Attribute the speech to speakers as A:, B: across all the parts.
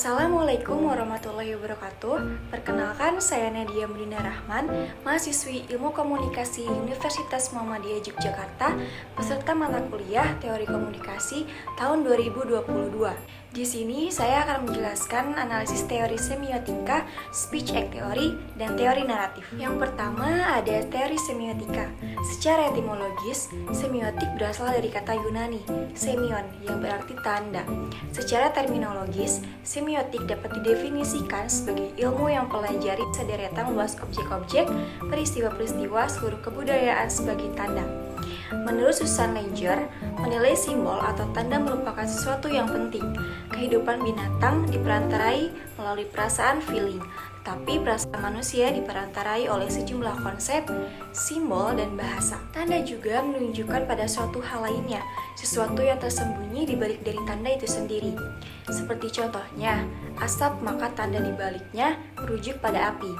A: Assalamualaikum warahmatullahi wabarakatuh. Perkenalkan, saya Nadia Medina Rahman, mahasiswi Ilmu Komunikasi Universitas Muhammadiyah Yogyakarta, peserta mata kuliah Teori Komunikasi tahun 2022. Di sini saya akan menjelaskan analisis teori semiotika, speech act theory, dan teori naratif. Yang pertama ada teori semiotika. Secara etimologis, semiotik berasal dari kata Yunani, semion, yang berarti tanda. Secara terminologis, semiotik dapat didefinisikan sebagai ilmu yang mempelajari sederetan luas objek-objek, peristiwa-peristiwa seluruh kebudayaan sebagai tanda. Menurut Susan Langer, menilai simbol atau tanda merupakan sesuatu yang penting. Kehidupan binatang diperantarai melalui perasaan feeling, tapi perasaan manusia diperantarai oleh sejumlah konsep, simbol, dan bahasa. Tanda juga menunjukkan pada suatu hal lainnya, sesuatu yang tersembunyi di balik dari tanda itu sendiri. Seperti contohnya, asap maka tanda di baliknya merujuk pada api.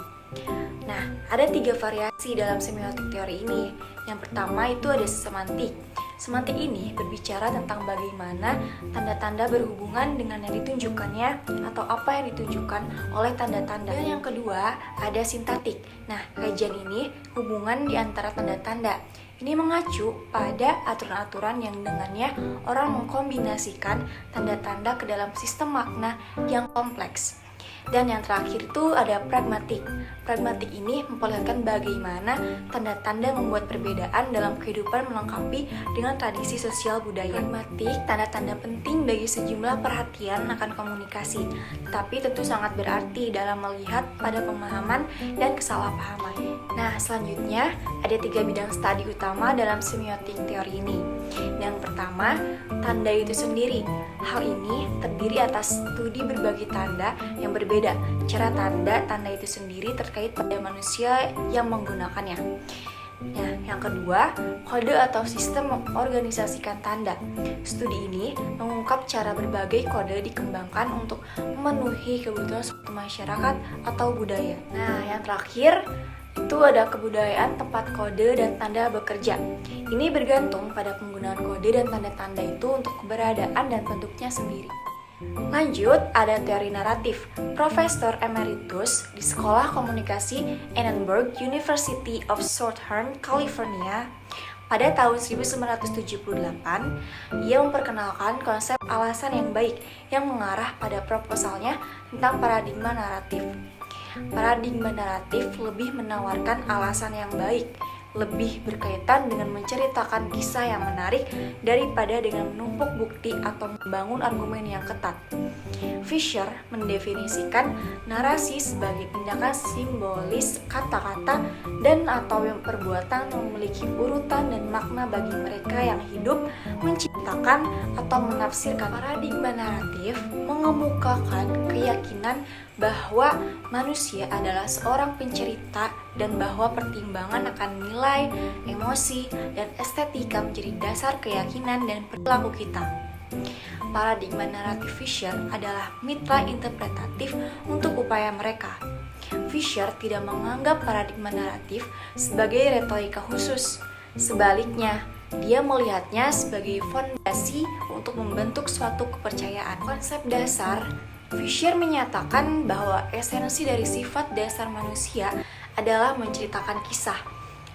A: Nah, ada 3 variasi dalam semiotik teori ini. Yang pertama itu ada semantik. Semantik ini berbicara tentang bagaimana tanda-tanda berhubungan dengan yang ditunjukkannya atau apa yang ditunjukkan oleh tanda-tanda. Dan yang kedua ada sintaktik. Nah, kajian ini hubungan di antara tanda-tanda. Ini mengacu pada aturan-aturan yang dengannya orang mengkombinasikan tanda-tanda ke dalam sistem makna yang kompleks. Dan yang terakhir itu ada pragmatik. Pragmatik ini memperlihatkan bagaimana tanda-tanda membuat perbedaan dalam kehidupan melengkapi dengan tradisi sosial budaya. Pragmatik tanda-tanda penting bagi sejumlah perhatian akan komunikasi, tapi tentu sangat berarti dalam melihat pada pemahaman dan kesalahpahaman. Nah, selanjutnya ada 3 bidang studi utama dalam semiotik teori ini. Yang pertama, tanda itu sendiri. Hal ini terdiri atas studi berbagai tanda yang berbeda. Cara tanda itu sendiri terkait pada manusia yang menggunakannya. Nah, yang kedua, kode atau sistem mengorganisasikan tanda. Studi ini mengungkap cara berbagai kode dikembangkan untuk memenuhi kebutuhan suatu masyarakat atau budaya. Nah, yang terakhir itu ada kebudayaan tempat kode dan tanda bekerja. Ini bergantung pada penggunaan kode dan tanda-tanda itu untuk keberadaan dan bentuknya sendiri. Lanjut, ada teori naratif. Profesor Emeritus di Sekolah Komunikasi Annenberg University of Southern California pada tahun 1978, ia memperkenalkan konsep alasan yang baik yang mengarah pada proposalnya tentang paradigma naratif. Paradigma naratif lebih menawarkan alasan yang baik, lebih berkaitan dengan menceritakan kisah yang menarik daripada dengan menumpuk bukti atau membangun argumen yang ketat. Fisher mendefinisikan narasi sebagai tindakan simbolis kata-kata dan atau yang perbuatan memiliki urutan dan makna bagi mereka yang hidup, menciptakan atau menafsirkan. Paradigma naratif mengemukakan keyakinan bahwa manusia adalah seorang pencerita dan bahwa pertimbangan akan nilai, emosi, dan estetika menjadi dasar keyakinan dan perilaku kita. Paradigma naratif Fisher adalah mitra interpretatif untuk upaya mereka. Fisher tidak menganggap paradigma naratif sebagai retorika khusus. Sebaliknya, dia melihatnya sebagai fondasi untuk membentuk suatu kepercayaan. Konsep dasar Fisher menyatakan bahwa esensi dari sifat dasar manusia adalah menceritakan kisah.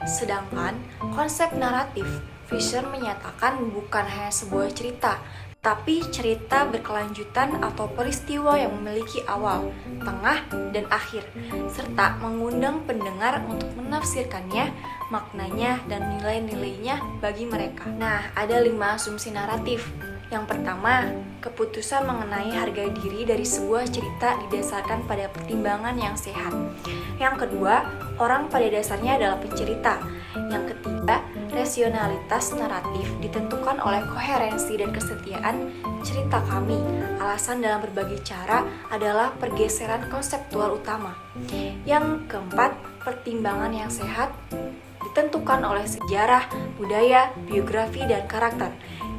A: Sedangkan konsep naratif, Fisher menyatakan bukan hanya sebuah cerita, tapi cerita berkelanjutan atau peristiwa yang memiliki awal, tengah, dan akhir, serta mengundang pendengar untuk menafsirkannya, maknanya, dan nilai-nilainya bagi mereka. Nah, ada 5 asumsi naratif. Yang pertama, keputusan mengenai harga diri dari sebuah cerita didasarkan pada pertimbangan yang sehat. Yang kedua, orang pada dasarnya adalah pencerita. Yang ketiga, rasionalitas naratif ditentukan oleh koherensi dan kesetiaan cerita kami. Alasan dalam berbagai cara adalah pergeseran konseptual utama. Yang keempat, pertimbangan yang sehat ditentukan oleh sejarah, budaya, biografi, dan karakter.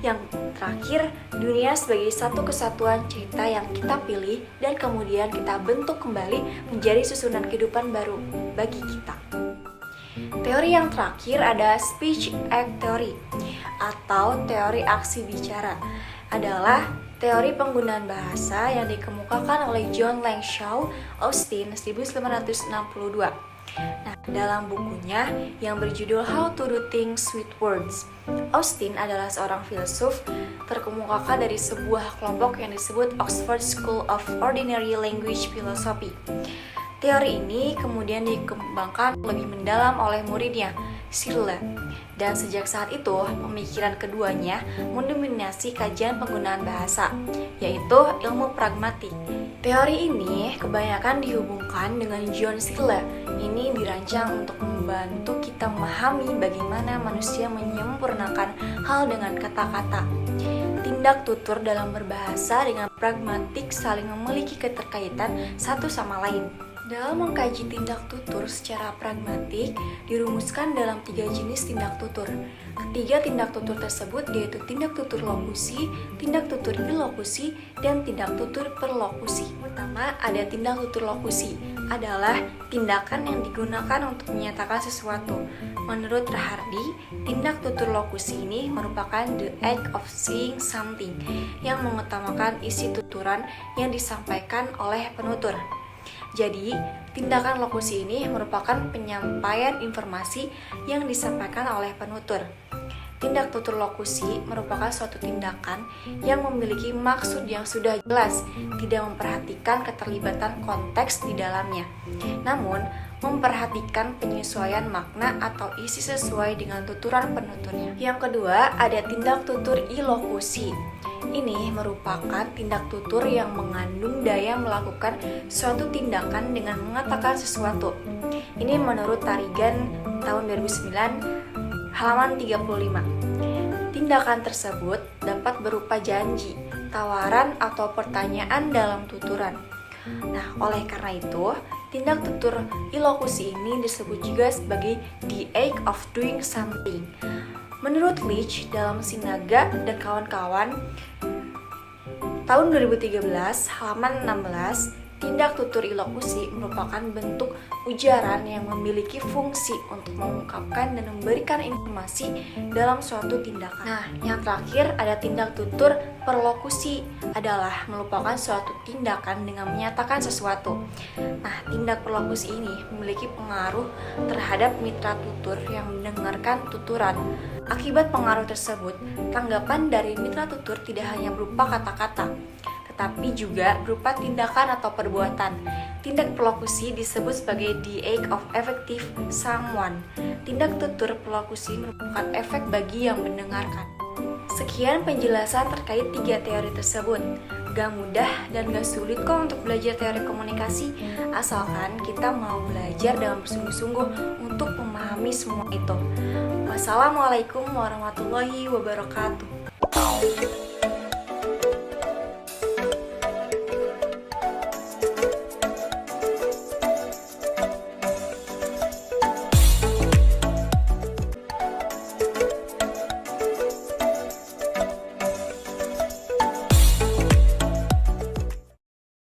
A: Yang terakhir, dunia sebagai satu kesatuan cerita yang kita pilih dan kemudian kita bentuk kembali menjadi susunan kehidupan baru bagi kita. Teori yang terakhir ada speech act theory atau teori aksi bicara. Adalah teori penggunaan bahasa yang dikemukakan oleh John Langshaw Austin 1962. Nah, dalam bukunya yang berjudul How to Do Things with Words, Austin adalah seorang filsuf terkemukakan dari sebuah kelompok yang disebut Oxford School of Ordinary Language Philosophy. Teori ini kemudian dikembangkan lebih mendalam oleh muridnya, Searle. Dan sejak saat itu, pemikiran keduanya mendominasi kajian penggunaan bahasa, yaitu ilmu pragmatik. Teori ini kebanyakan dihubungkan dengan John Searle. Ini dirancang untuk membantu kita memahami bagaimana manusia menyempurnakan hal dengan kata-kata. Tindak tutur dalam berbahasa dengan pragmatik saling memiliki keterkaitan satu sama lain. Dalam mengkaji tindak tutur secara pragmatik, dirumuskan dalam 3 jenis tindak tutur. Ketiga tindak tutur tersebut yaitu tindak tutur lokusi, tindak tutur ilokusi, dan tindak tutur perlokusi. Pertama, ada tindak tutur lokusi, adalah tindakan yang digunakan untuk menyatakan sesuatu. Menurut Rahardi, tindak tutur lokusi ini merupakan the act of saying something, yang mengutamakan isi tuturan yang disampaikan oleh penutur. Jadi, tindakan lokusi ini merupakan penyampaian informasi yang disampaikan oleh penutur. Tindak tutur lokusi merupakan suatu tindakan yang memiliki maksud yang sudah jelas, tidak memperhatikan keterlibatan konteks di dalamnya, namun memperhatikan penyesuaian makna atau isi sesuai dengan tuturan penuturnya. Yang kedua, ada tindak tutur ilokusi. Ini merupakan tindak tutur yang mengandung daya melakukan suatu tindakan dengan mengatakan sesuatu. Ini menurut Tarigan tahun 2009, halaman 35. Tindakan tersebut dapat berupa janji, tawaran, atau pertanyaan dalam tuturan. Nah, oleh karena itu, tindak tutur ilokusi ini disebut juga sebagai the act of doing something. Menurut Leach dalam Sinaga dan kawan-kawan tahun 2013 halaman 16, tindak tutur ilokusi merupakan bentuk ujaran yang memiliki fungsi untuk mengungkapkan dan memberikan informasi dalam suatu tindakan. Nah, yang terakhir ada tindak tutur perlokusi, adalah merupakan suatu tindakan dengan menyatakan sesuatu. Nah, tindak perlokusi ini memiliki pengaruh terhadap mitra tutur yang mendengarkan tuturan. Akibat pengaruh tersebut, tanggapan dari mitra tutur tidak hanya berupa kata-kata, tetapi juga berupa tindakan atau perbuatan. Tindak perlokusi disebut sebagai the act of effective someone. Tindak tutur perlokusi merupakan efek bagi yang mendengarkan. Sekian penjelasan terkait 3 teori tersebut. Gak mudah dan gak sulit kok untuk belajar teori komunikasi, asalkan kita mau belajar dalam bersungguh-sungguh untuk memahami semua itu. Wassalamualaikum warahmatullahi wabarakatuh.